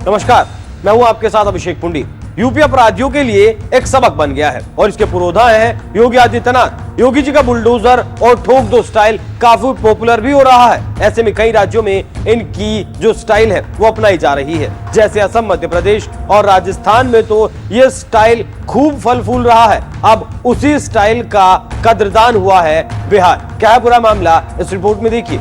नमस्कार, मैं हूं आपके साथ अभिषेक पुंडी। यूपी अपराधियों के लिए एक सबक बन गया है और इसके पुरोधा है योगी आदित्यनाथ। योगी जी का बुलडोजर और ठोक दो स्टाइल काफी पॉपुलर भी हो रहा है। ऐसे में कई राज्यों में इनकी जो स्टाइल है वो अपनाई जा रही है। जैसे असम, मध्य प्रदेश और राजस्थान में तो ये स्टाइल खूब फल फूल रहा है। अब उसी स्टाइल का कद्रदान हुआ है बिहार। क्या है पूरा मामला, इस रिपोर्ट में देखिए।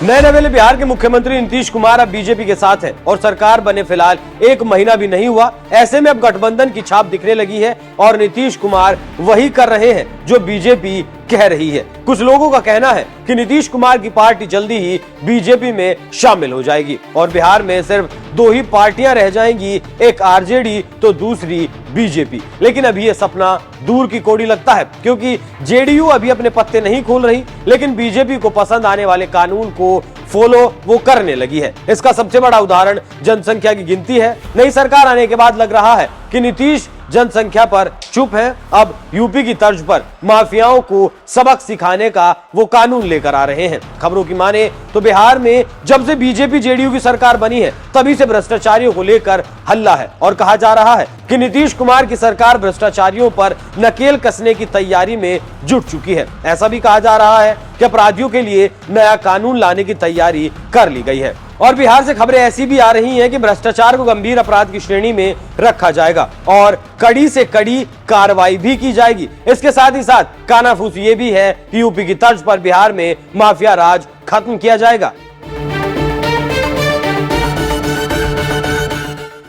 नए नवेले बिहार के मुख्यमंत्री नीतीश कुमार अब बीजेपी के साथ है और सरकार बने फिलहाल 1 महीना भी नहीं हुआ। ऐसे में अब गठबंधन की छाप दिखने लगी है और नीतीश कुमार वही कर रहे हैं जो बीजेपी कह रही है। कुछ लोगों का कहना है कि नीतीश कुमार की पार्टी जल्दी ही बीजेपी में शामिल हो जाएगी और बिहार में सिर्फ 2 ही पार्टियां रह जाएंगी, एक आरजेडी तो दूसरी बीजेपी। लेकिन अभी यह सपना दूर की कौड़ी लगता है, क्योंकि जेडीयू अभी अपने पत्ते नहीं खोल रही, लेकिन बीजेपी को पसंद आने वाले कानून को फॉलो वो करने लगी है। इसका सबसे बड़ा उदाहरण जनसंख्या की गिनती है। नई सरकार आने के बाद लग रहा है कि नीतीश जनसंख्या पर चुप है। अब यूपी की तर्ज पर माफियाओं को सबक सिखाने का वो कानून लेकर आ रहे हैं। खबरों की माने तो बिहार में जब से बीजेपी जेडीयू की सरकार बनी है तभी से भ्रष्टाचारियों को लेकर हल्ला है और कहा जा रहा है कि नीतीश कुमार की सरकार भ्रष्टाचारियों पर नकेल कसने की तैयारी में जुट चुकी है। ऐसा भी कहा जा रहा है कि अपराधियों के लिए नया कानून लाने की तैयारी कर ली गई है। और बिहार से खबरें ऐसी भी आ रही हैं कि भ्रष्टाचार को गंभीर अपराध की श्रेणी में रखा जाएगा और कड़ी से कड़ी कार्रवाई भी की जाएगी। इसके साथ ही साथ कानाफूसी ये भी है कि यूपी की तर्ज पर बिहार में माफिया राज खत्म किया जाएगा।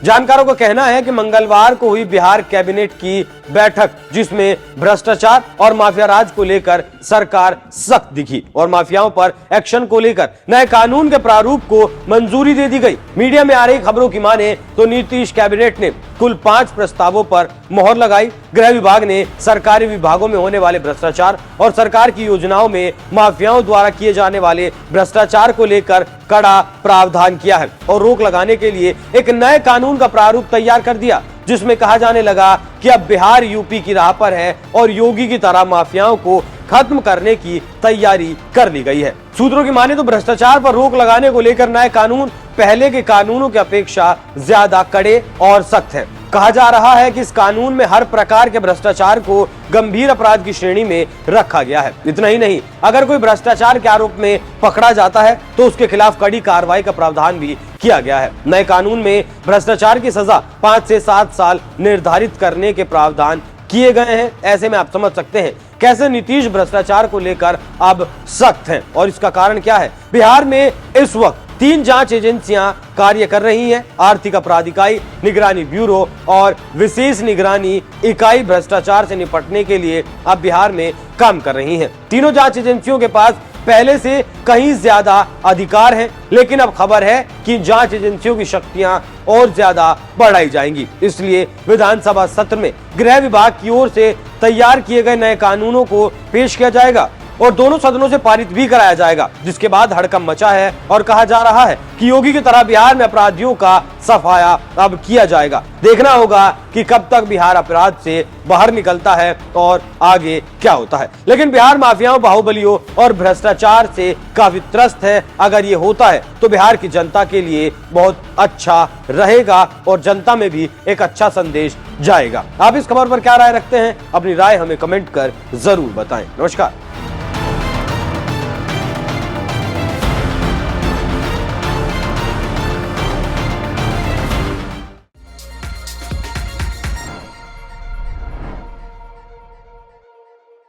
जानकारों का कहना है कि मंगलवार को हुई बिहार कैबिनेट की बैठक, जिसमें भ्रष्टाचार और माफिया राज को लेकर सरकार सख्त दिखी और माफियाओं पर एक्शन को लेकर नए कानून के प्रारूप को मंजूरी दे दी गई। मीडिया में आ रही खबरों की माने तो नीतीश कैबिनेट ने कुल 5 प्रस्तावों पर मोहर लगाई। गृह विभाग ने सरकारी विभागों में होने वाले भ्रष्टाचार और सरकार की योजनाओं में माफियाओं द्वारा किए जाने वाले भ्रष्टाचार को लेकर कड़ा प्रावधान किया है और रोक लगाने के लिए एक नए कानून का प्रारूप तैयार कर दिया, जिसमें कहा जाने लगा कि अब बिहार यूपी की राह पर है और योगी की तरह माफियाओं को खत्म करने की तैयारी कर ली गई है। सूत्रों की माने तो भ्रष्टाचार पर रोक लगाने को लेकर नए कानून पहले के कानूनों की अपेक्षा ज्यादा कड़े और सख्त हैं। कहा जा रहा है कि इस कानून में हर प्रकार के भ्रष्टाचार को गंभीर अपराध की श्रेणी में रखा गया है। इतना ही नहीं, अगर कोई भ्रष्टाचार के आरोप में पकड़ा जाता है तो उसके खिलाफ कड़ी कार्रवाई का प्रावधान भी किया गया है। नए कानून में भ्रष्टाचार की सजा 5 से 7 साल निर्धारित करने के प्रावधान किए गए हैं। ऐसे में आप समझ सकते हैं कैसे नीतीश भ्रष्टाचार को लेकर अब सख्त हैं और इसका कारण क्या है। बिहार में इस वक्त 3 जांच एजेंसियां कार्य कर रही हैं। आर्थिक अपराध इकाई, निगरानी ब्यूरो और विशेष निगरानी इकाई भ्रष्टाचार से निपटने के लिए अब बिहार में काम कर रही हैं। तीनों जांच एजेंसियों के पास पहले से कहीं ज्यादा अधिकार हैं, लेकिन अब खबर है कि जांच एजेंसियों की शक्तियां और ज्यादा बढ़ाई जाएंगी। इसलिए विधानसभा सत्र में गृह विभाग की ओर से तैयार किए गए नए कानूनों को पेश किया जाएगा और दोनों सदनों से पारित भी कराया जाएगा, जिसके बाद हड़कंप मचा है और कहा जा रहा है कि योगी की तरह बिहार में अपराधियों का सफाया अब किया जाएगा। देखना होगा कि कब तक बिहार अपराध से बाहर निकलता है और आगे क्या होता है। लेकिन बिहार माफियाओं, बाहुबलियों और भ्रष्टाचार से काफी त्रस्त है। अगर ये होता है तो बिहार की जनता के लिए बहुत अच्छा रहेगा और जनता में भी एक अच्छा संदेश जाएगा। आप इस खबर पर क्या राय रखते हैं? अपनी राय हमें कमेंट कर जरूर बताएं। नमस्कार।